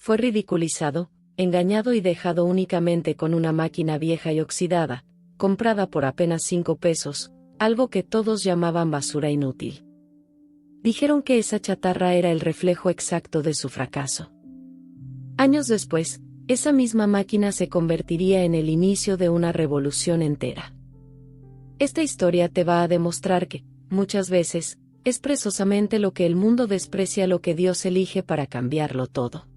fue ridiculizado, engañado y dejado únicamente con una máquina vieja y oxidada, comprada por apenas 5 pesos, algo que todos llamaban basura inútil. Dijeron que esa chatarra era el reflejo exacto de su fracaso. Años después, esa misma máquina se convertiría en el inicio de una revolución entera. Esta historia te va a demostrar que, muchas veces, es precisamente lo que el mundo desprecia lo que Dios elige para cambiarlo todo.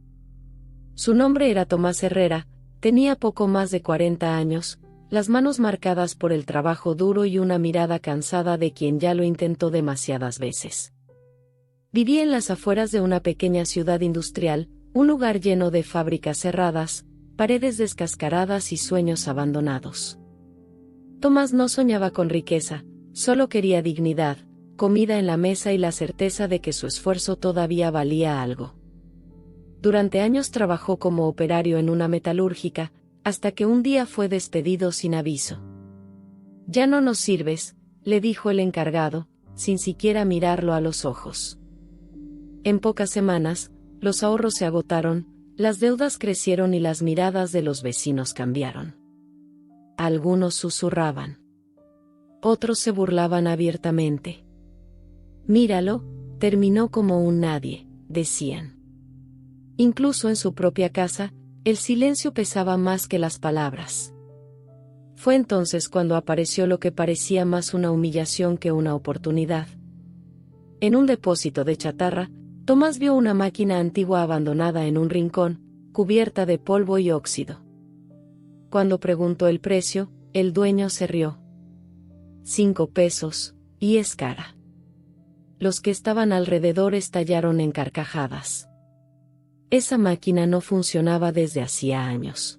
Su nombre era Tomás Herrera, tenía poco más de 40 años, las manos marcadas por el trabajo duro y una mirada cansada de quien ya lo intentó demasiadas veces. Vivía en las afueras de una pequeña ciudad industrial, un lugar lleno de fábricas cerradas, paredes descascaradas y sueños abandonados. Tomás no soñaba con riqueza, solo quería dignidad, comida en la mesa y la certeza de que su esfuerzo todavía valía algo. Durante años trabajó como operario en una metalúrgica, hasta que un día fue despedido sin aviso. «Ya no nos sirves», le dijo el encargado, sin siquiera mirarlo a los ojos. En pocas semanas, los ahorros se agotaron, las deudas crecieron y las miradas de los vecinos cambiaron. Algunos susurraban. Otros se burlaban abiertamente. «Míralo, terminó como un nadie», decían. Incluso en su propia casa, el silencio pesaba más que las palabras. Fue entonces cuando apareció lo que parecía más una humillación que una oportunidad. En un depósito de chatarra, Tomás vio una máquina antigua abandonada en un rincón, cubierta de polvo y óxido. Cuando preguntó el precio, el dueño se rió. 5 pesos, y es cara. Los que estaban alrededor estallaron en carcajadas. Esa máquina no funcionaba desde hacía años.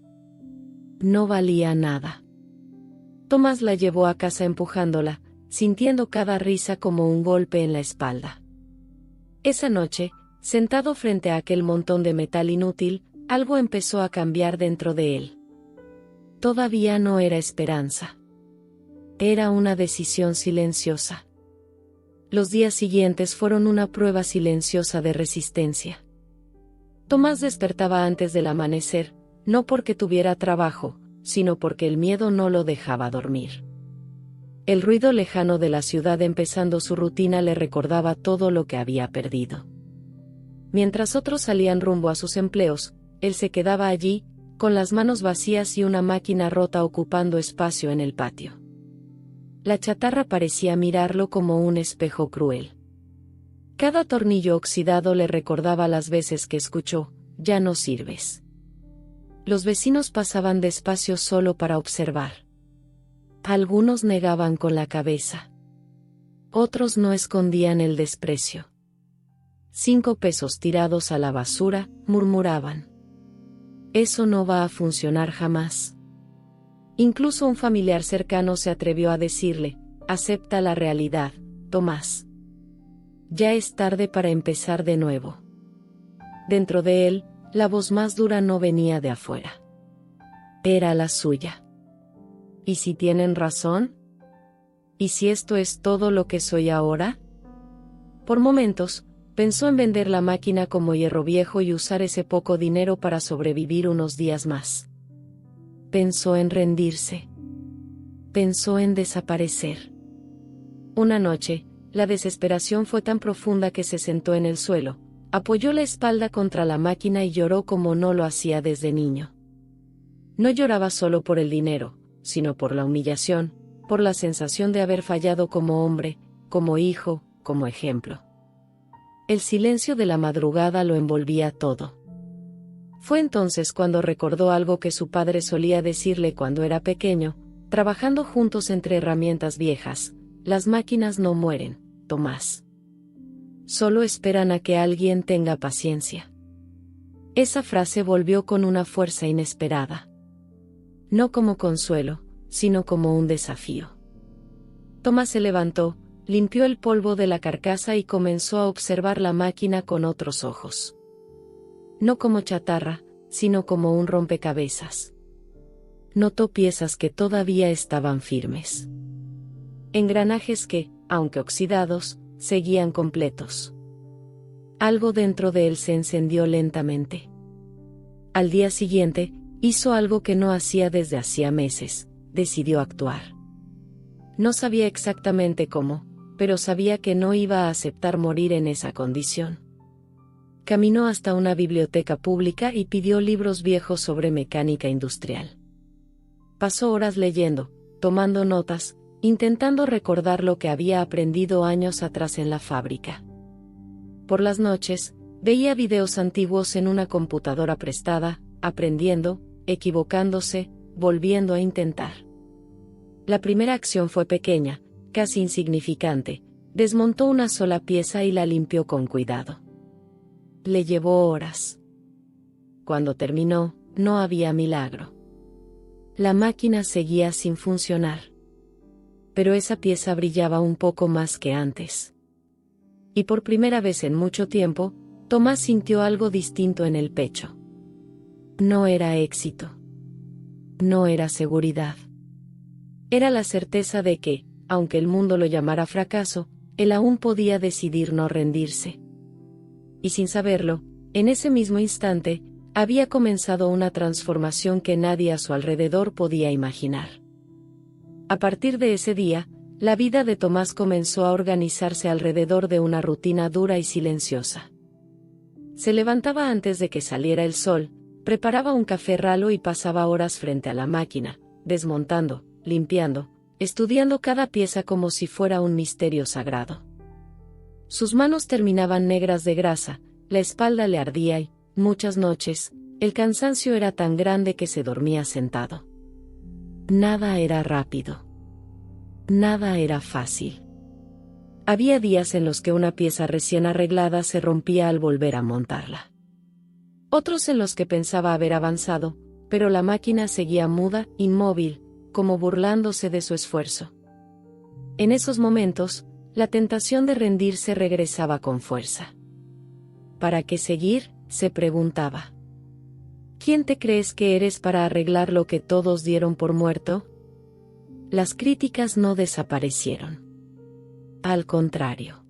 No valía nada. Tomás la llevó a casa empujándola, sintiendo cada risa como un golpe en la espalda. Esa noche, sentado frente a aquel montón de metal inútil, algo empezó a cambiar dentro de él. Todavía no era esperanza. Era una decisión silenciosa. Los días siguientes fueron una prueba silenciosa de resistencia. Tomás despertaba antes del amanecer, no porque tuviera trabajo, sino porque el miedo no lo dejaba dormir. El ruido lejano de la ciudad empezando su rutina le recordaba todo lo que había perdido. Mientras otros salían rumbo a sus empleos, él se quedaba allí, con las manos vacías y una máquina rota ocupando espacio en el patio. La chatarra parecía mirarlo como un espejo cruel. Cada tornillo oxidado le recordaba las veces que escuchó, «Ya no sirves». Los vecinos pasaban despacio solo para observar. Algunos negaban con la cabeza. Otros no escondían el desprecio. 5 pesos tirados a la basura, murmuraban. Eso no va a funcionar jamás. Incluso un familiar cercano se atrevió a decirle, «Acepta la realidad, Tomás. Ya es tarde para empezar de nuevo». Dentro de él, la voz más dura no venía de afuera. Era la suya. ¿Y si tienen razón? ¿Y si esto es todo lo que soy ahora? Por momentos, pensó en vender la máquina como hierro viejo y usar ese poco dinero para sobrevivir unos días más. Pensó en rendirse. Pensó en desaparecer. Una noche, la desesperación fue tan profunda que se sentó en el suelo, apoyó la espalda contra la máquina y lloró como no lo hacía desde niño. No lloraba solo por el dinero, sino por la humillación, por la sensación de haber fallado como hombre, como hijo, como ejemplo. El silencio de la madrugada lo envolvía todo. Fue entonces cuando recordó algo que su padre solía decirle cuando era pequeño, trabajando juntos entre herramientas viejas: «Las máquinas no mueren, Tomás. Solo esperan a que alguien tenga paciencia». Esa frase volvió con una fuerza inesperada. No como consuelo, sino como un desafío. Tomás se levantó, limpió el polvo de la carcasa y comenzó a observar la máquina con otros ojos. No como chatarra, sino como un rompecabezas. Notó piezas que todavía estaban firmes. Engranajes que, aunque oxidados, seguían completos. Algo dentro de él se encendió lentamente. Al día siguiente, hizo algo que no hacía desde hacía meses: decidió actuar. No sabía exactamente cómo, pero sabía que no iba a aceptar morir en esa condición. Caminó hasta una biblioteca pública y pidió libros viejos sobre mecánica industrial. Pasó horas leyendo, tomando notas, intentando recordar lo que había aprendido años atrás en la fábrica. Por las noches, veía videos antiguos en una computadora prestada, aprendiendo, equivocándose, volviendo a intentar. La primera acción fue pequeña, casi insignificante. Desmontó una sola pieza y la limpió con cuidado. Le llevó horas. Cuando terminó, no había milagro. La máquina seguía sin funcionar. Pero esa pieza brillaba un poco más que antes. Y por primera vez en mucho tiempo, Tomás sintió algo distinto en el pecho. No era éxito. No era seguridad. Era la certeza de que, aunque el mundo lo llamara fracaso, él aún podía decidir no rendirse. Y sin saberlo, en ese mismo instante, había comenzado una transformación que nadie a su alrededor podía imaginar. A partir de ese día, la vida de Tomás comenzó a organizarse alrededor de una rutina dura y silenciosa. Se levantaba antes de que saliera el sol, preparaba un café ralo y pasaba horas frente a la máquina, desmontando, limpiando, estudiando cada pieza como si fuera un misterio sagrado. Sus manos terminaban negras de grasa, la espalda le ardía y, muchas noches, el cansancio era tan grande que se dormía sentado. Nada era rápido. Nada era fácil. Había días en los que una pieza recién arreglada se rompía al volver a montarla. Otros en los que pensaba haber avanzado, pero la máquina seguía muda, inmóvil, como burlándose de su esfuerzo. En esos momentos, la tentación de rendirse regresaba con fuerza. ¿Para qué seguir?, se preguntaba. ¿Quién te crees que eres para arreglar lo que todos dieron por muerto? Las críticas no desaparecieron. Al contrario.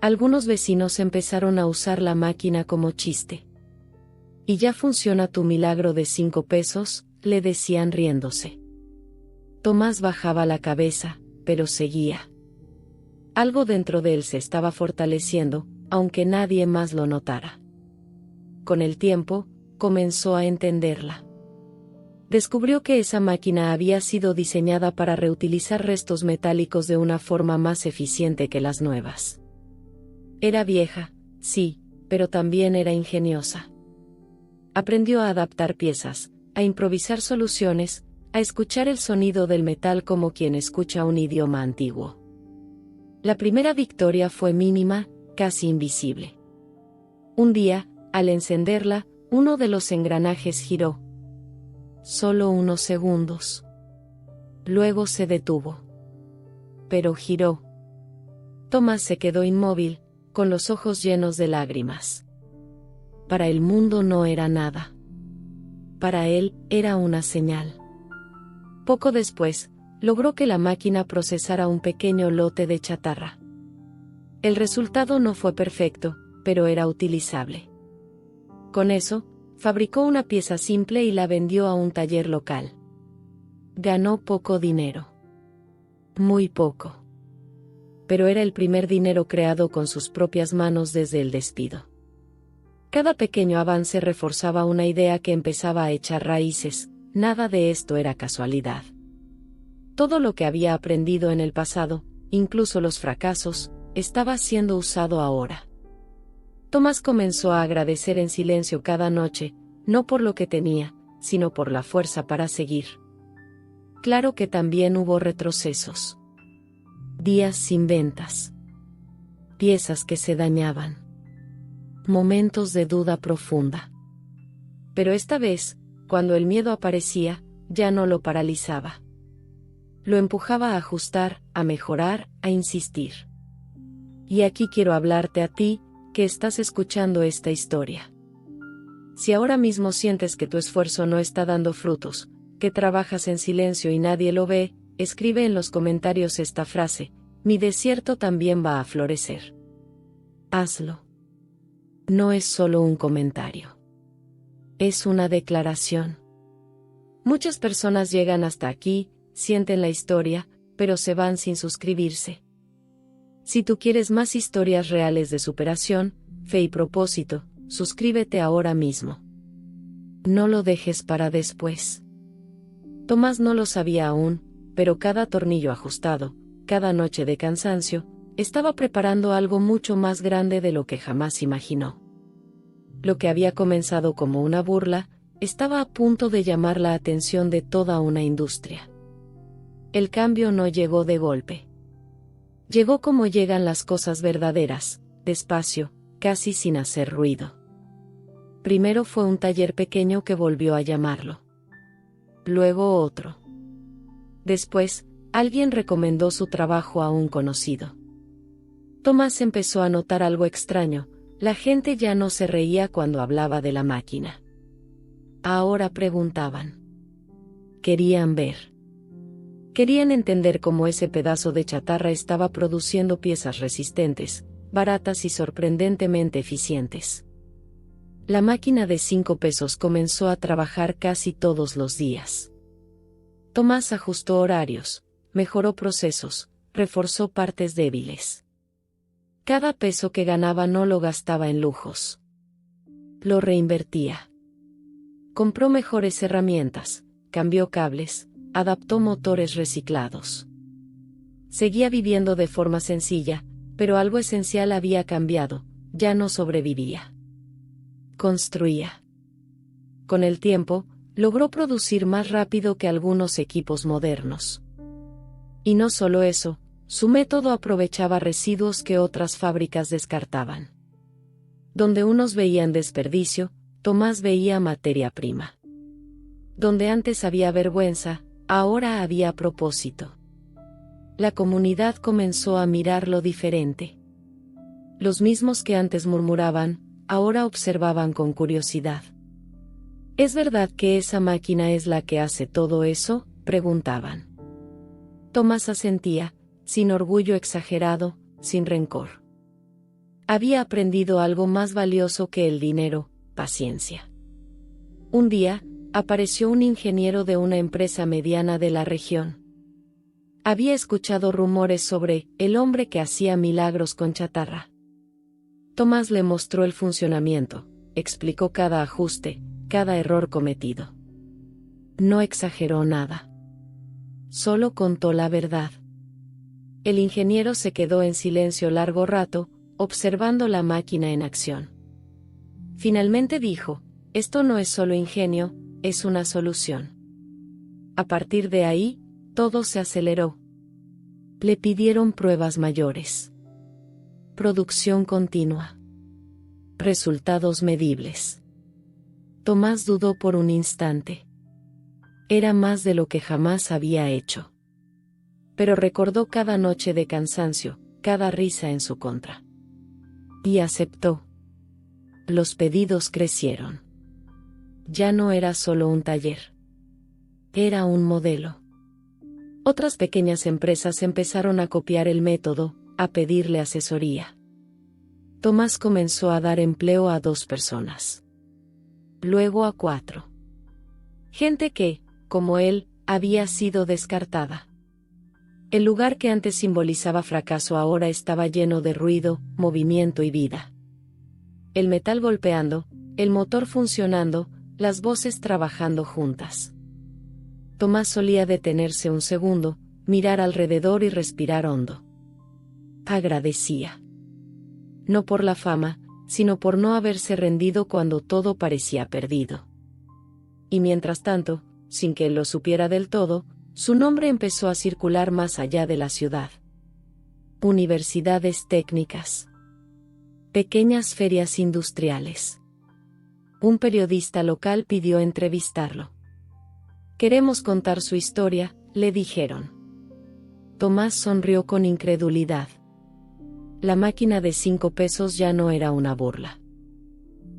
Algunos vecinos empezaron a usar la máquina como chiste. ¿Y ya funciona tu milagro de 5 pesos?, le decían riéndose. Tomás bajaba la cabeza, pero seguía. Algo dentro de él se estaba fortaleciendo, aunque nadie más lo notara. Con el tiempo, comenzó a entenderla. Descubrió que esa máquina había sido diseñada para reutilizar restos metálicos de una forma más eficiente que las nuevas. Era vieja, sí, pero también era ingeniosa. Aprendió a adaptar piezas, a improvisar soluciones, a escuchar el sonido del metal como quien escucha un idioma antiguo. La primera victoria fue mínima, casi invisible. Un día, al encenderla, uno de los engranajes giró. Solo unos segundos. Luego se detuvo. Pero giró. Tomás se quedó inmóvil, con los ojos llenos de lágrimas. Para el mundo no era nada. Para él, era una señal. Poco después, logró que la máquina procesara un pequeño lote de chatarra. El resultado no fue perfecto, pero era utilizable. Con eso, fabricó una pieza simple y la vendió a un taller local. Ganó poco dinero. Muy poco. Pero era el primer dinero creado con sus propias manos desde el despido. Cada pequeño avance reforzaba una idea que empezaba a echar raíces. Nada de esto era casualidad. Todo lo que había aprendido en el pasado, incluso los fracasos, estaba siendo usado ahora. Tomás comenzó a agradecer en silencio cada noche, no por lo que tenía, sino por la fuerza para seguir. Claro que también hubo retrocesos. Días sin ventas. Piezas que se dañaban. Momentos de duda profunda. Pero esta vez, cuando el miedo aparecía, ya no lo paralizaba. Lo empujaba a ajustar, a mejorar, a insistir. Y aquí quiero hablarte a ti, que estás escuchando esta historia. Si ahora mismo sientes que tu esfuerzo no está dando frutos, que trabajas en silencio y nadie lo ve, escribe en los comentarios esta frase: mi desierto también va a florecer. Hazlo. No es solo un comentario. Es una declaración. Muchas personas llegan hasta aquí, sienten la historia, pero se van sin suscribirse. Si tú quieres más historias reales de superación, fe y propósito, suscríbete ahora mismo. No lo dejes para después. Tomás no lo sabía aún, pero cada tornillo ajustado, cada noche de cansancio, estaba preparando algo mucho más grande de lo que jamás imaginó. Lo que había comenzado como una burla, estaba a punto de llamar la atención de toda una industria. El cambio no llegó de golpe. Llegó como llegan las cosas verdaderas, despacio, casi sin hacer ruido. Primero fue un taller pequeño que volvió a llamarlo. Luego otro. Después, alguien recomendó su trabajo a un conocido. Tomás empezó a notar algo extraño, la gente ya no se reía cuando hablaba de la máquina. Ahora preguntaban. Querían ver. Querían entender cómo ese pedazo de chatarra estaba produciendo piezas resistentes, baratas y sorprendentemente eficientes. La máquina de 5 pesos comenzó a trabajar casi todos los días. Tomás ajustó horarios, mejoró procesos, reforzó partes débiles. Cada peso que ganaba no lo gastaba en lujos. Lo reinvertía. Compró mejores herramientas, cambió cables, adaptó motores reciclados. Seguía viviendo de forma sencilla, pero algo esencial había cambiado, ya no sobrevivía. Construía. Con el tiempo, logró producir más rápido que algunos equipos modernos. Y no solo eso, su método aprovechaba residuos que otras fábricas descartaban. Donde unos veían desperdicio, Tomás veía materia prima. Donde antes había vergüenza, ahora había propósito. La comunidad comenzó a mirarlo diferente. Los mismos que antes murmuraban, ahora observaban con curiosidad. ¿Es verdad que esa máquina es la que hace todo eso?, preguntaban. Tomás asentía, sin orgullo exagerado, sin rencor. Había aprendido algo más valioso que el dinero: paciencia. Un día, apareció un ingeniero de una empresa mediana de la región. Había escuchado rumores sobre el hombre que hacía milagros con chatarra. Tomás le mostró el funcionamiento, explicó cada ajuste, cada error cometido. No exageró nada. Solo contó la verdad. El ingeniero se quedó en silencio largo rato, observando la máquina en acción. Finalmente dijo: esto no es solo ingenio, es una solución. A partir de ahí, todo se aceleró. Le pidieron pruebas mayores. Producción continua. Resultados medibles. Tomás dudó por un instante. Era más de lo que jamás había hecho. Pero recordó cada noche de cansancio, cada risa en su contra. Y aceptó. Los pedidos crecieron. Ya no era solo un taller. Era un modelo. Otras pequeñas empresas empezaron a copiar el método, a pedirle asesoría. Tomás comenzó a dar empleo a 2 personas. Luego a 4. Gente que, como él, había sido descartada. El lugar que antes simbolizaba fracaso ahora estaba lleno de ruido, movimiento y vida. El metal golpeando, el motor funcionando, las voces trabajando juntas. Tomás solía detenerse un segundo, mirar alrededor y respirar hondo. Agradecía. No por la fama, sino por no haberse rendido cuando todo parecía perdido. Y mientras tanto, sin que él lo supiera del todo, su nombre empezó a circular más allá de la ciudad. Universidades técnicas. Pequeñas ferias industriales. Un periodista local pidió entrevistarlo. Queremos contar su historia, le dijeron. Tomás sonrió con incredulidad. La máquina de 5 pesos ya no era una burla.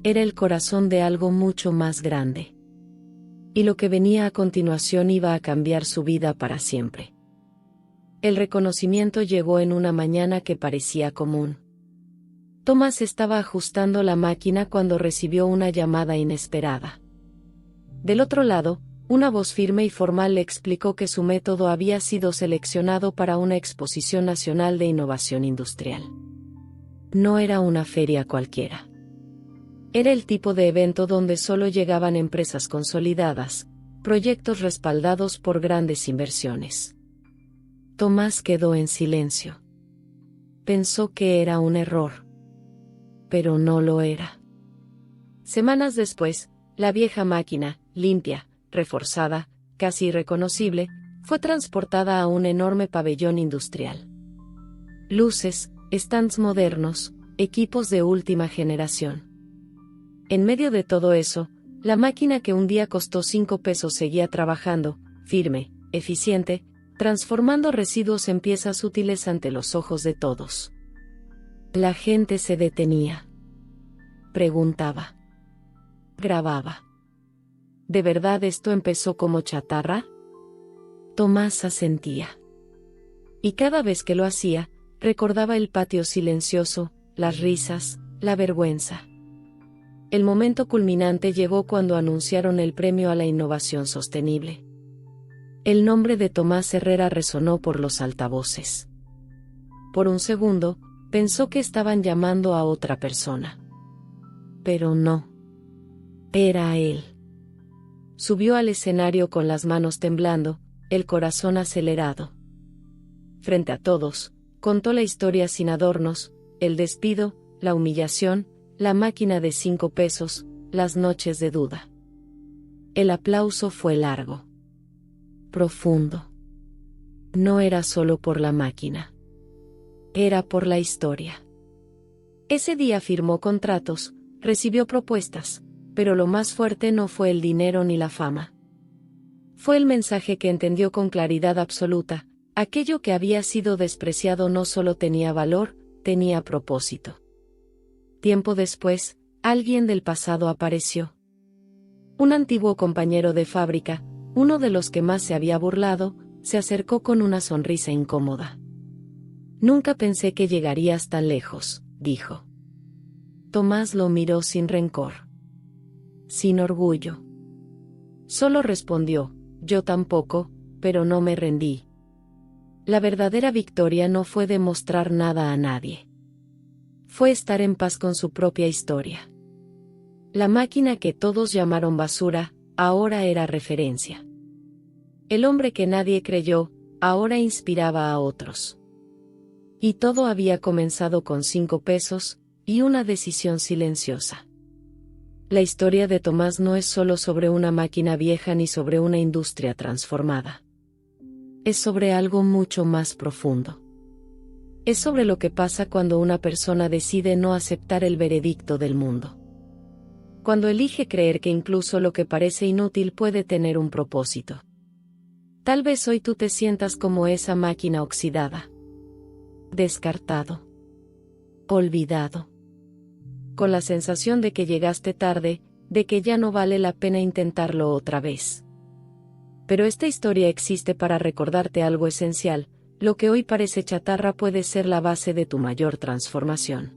Era el corazón de algo mucho más grande. Y lo que venía a continuación iba a cambiar su vida para siempre. El reconocimiento llegó en una mañana que parecía común. Tomás estaba ajustando la máquina cuando recibió una llamada inesperada. Del otro lado, una voz firme y formal le explicó que su método había sido seleccionado para una exposición nacional de innovación industrial. No era una feria cualquiera. Era el tipo de evento donde solo llegaban empresas consolidadas, proyectos respaldados por grandes inversiones. Tomás quedó en silencio. Pensó que era un error. Pero no lo era. Semanas después, la vieja máquina, limpia, reforzada, casi irreconocible, fue transportada a un enorme pabellón industrial. Luces, stands modernos, equipos de última generación. En medio de todo eso, la máquina que un día costó 5 pesos seguía trabajando, firme, eficiente, transformando residuos en piezas útiles ante los ojos de todos. La gente se detenía. Preguntaba. Grababa. ¿De verdad esto empezó como chatarra? Tomás asentía. Y cada vez que lo hacía, recordaba el patio silencioso, las risas, la vergüenza. El momento culminante llegó cuando anunciaron el premio a la innovación sostenible. El nombre de Tomás Herrera resonó por los altavoces. Por un segundo, pensó que estaban llamando a otra persona. Pero no. Era él. Subió al escenario con las manos temblando, el corazón acelerado. Frente a todos, contó la historia sin adornos, el despido, la humillación, la máquina de 5 pesos, las noches de duda. El aplauso fue largo. Profundo. No era solo por la máquina. Era por la historia. Ese día firmó contratos, recibió propuestas, pero lo más fuerte no fue el dinero ni la fama. Fue el mensaje que entendió con claridad absoluta: aquello que había sido despreciado no solo tenía valor, tenía propósito. Tiempo después, alguien del pasado apareció. Un antiguo compañero de fábrica, uno de los que más se había burlado, se acercó con una sonrisa incómoda. Nunca pensé que llegarías tan lejos, dijo. Tomás lo miró sin rencor. Sin orgullo. Solo respondió, yo tampoco, pero no me rendí. La verdadera victoria no fue demostrar nada a nadie. Fue estar en paz con su propia historia. La máquina que todos llamaron basura, ahora era referencia. El hombre que nadie creyó, ahora inspiraba a otros. Y todo había comenzado con 5 pesos, y una decisión silenciosa. La historia de Tomás no es solo sobre una máquina vieja ni sobre una industria transformada. Es sobre algo mucho más profundo. Es sobre lo que pasa cuando una persona decide no aceptar el veredicto del mundo. Cuando elige creer que incluso lo que parece inútil puede tener un propósito. Tal vez hoy tú te sientas como esa máquina oxidada. Descartado. Olvidado. Con la sensación de que llegaste tarde, de que ya no vale la pena intentarlo otra vez. Pero esta historia existe para recordarte algo esencial: lo que hoy parece chatarra puede ser la base de tu mayor transformación.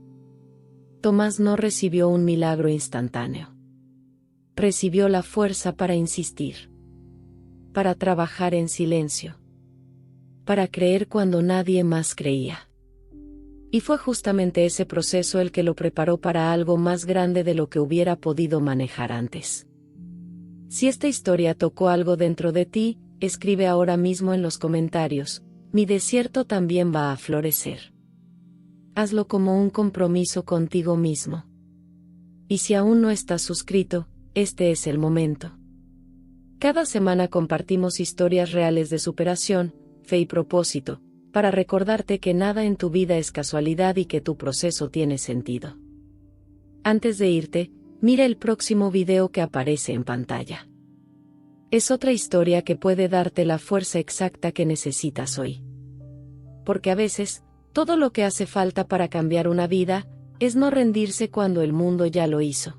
Tomás no recibió un milagro instantáneo. Recibió la fuerza para insistir. Para trabajar en silencio. Para creer cuando nadie más creía. Y fue justamente ese proceso el que lo preparó para algo más grande de lo que hubiera podido manejar antes. Si esta historia tocó algo dentro de ti, escribe ahora mismo en los comentarios: mi desierto también va a florecer. Hazlo como un compromiso contigo mismo. Y si aún no estás suscrito, este es el momento. Cada semana compartimos historias reales de superación, fe y propósito, para recordarte que nada en tu vida es casualidad y que tu proceso tiene sentido. Antes de irte, mira el próximo video que aparece en pantalla. Es otra historia que puede darte la fuerza exacta que necesitas hoy. Porque a veces, todo lo que hace falta para cambiar una vida, es no rendirse cuando el mundo ya lo hizo.